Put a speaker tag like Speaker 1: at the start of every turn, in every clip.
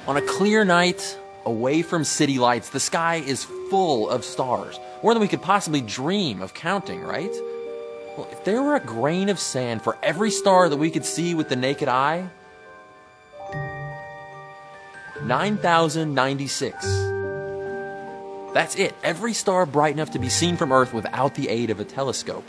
Speaker 1: On a clear night, away from city lights, the sky is full of stars. More than we could possibly dream of counting, right? Well, if there were a grain of sand for every star that we could see with the naked eye, 9,096. That's it. Every star bright enough to be seen from Earth without the aid of a telescope.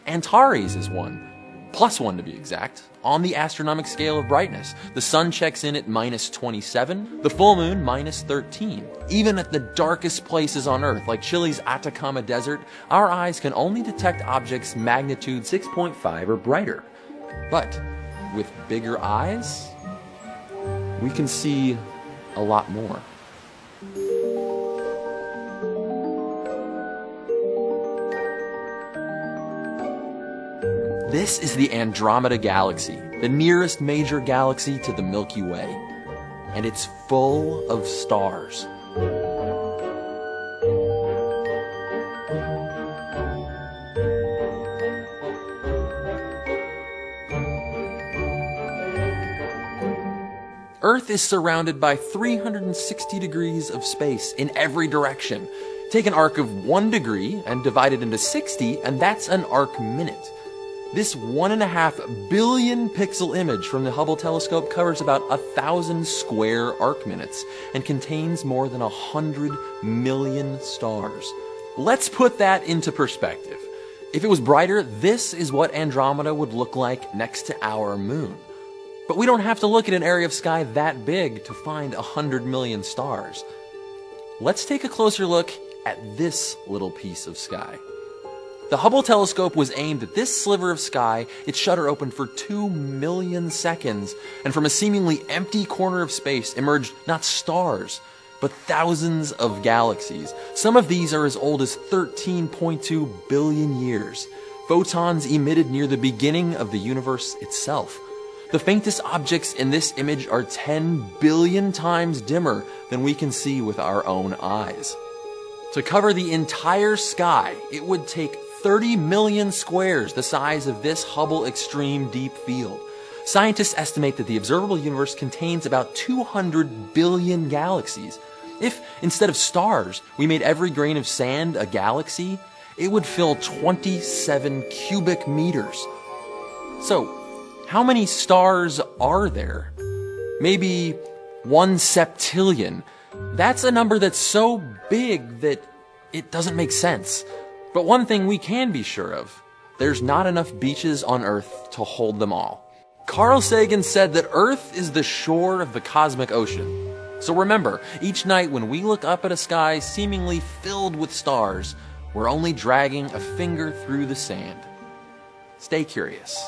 Speaker 1: Antares is one. +1 to be exact, on the astronomical scale of brightness. The sun checks in at -27, the full moon -13. Even at the darkest places on Earth, like Chile's Atacama Desert, our eyes can only detect objects magnitude 6.5 or brighter. But with bigger eyes, we can see a lot more. This is the Andromeda Galaxy, the nearest major galaxy to the Milky Way, and it's full of stars. Earth is surrounded by 360 degrees of space in every direction. Take an arc of 1 degree and divide it into 60, and that's an arc minute. This 1.5 billion pixel image from the Hubble telescope covers about 1,000 square arc minutes and contains more than 100 million stars. Let's put that into perspective. If it was brighter, this is what Andromeda would look like next to our moon. But we don't have to look at an area of sky that big to find 100 million stars. Let's take a closer look at this little piece of sky. The Hubble telescope was aimed at this sliver of sky. Its shutter opened for 2 million seconds, and from a seemingly empty corner of space emerged not stars, but thousands of galaxies. Some of these are as old as 13.2 billion years. Photons emitted near the beginning of the universe itself. The faintest objects in this image are 10 billion times dimmer than we can see with our own eyes. To cover the entire sky, it would take 30 million squares the size of this Hubble Extreme Deep Field. Scientists estimate that the observable universe contains about 200 billion galaxies. If, instead of stars, we made every grain of sand a galaxy, it would fill 27 cubic meters. So, how many stars are there? Maybe 1 septillion. That's a number that's so big that it doesn't make sense. But one thing we can be sure of, there's not enough beaches on Earth to hold them all. Carl Sagan said that Earth is the shore of the cosmic ocean. So remember, each night when we look up at a sky seemingly filled with stars, we're only dragging a finger through the sand. Stay curious.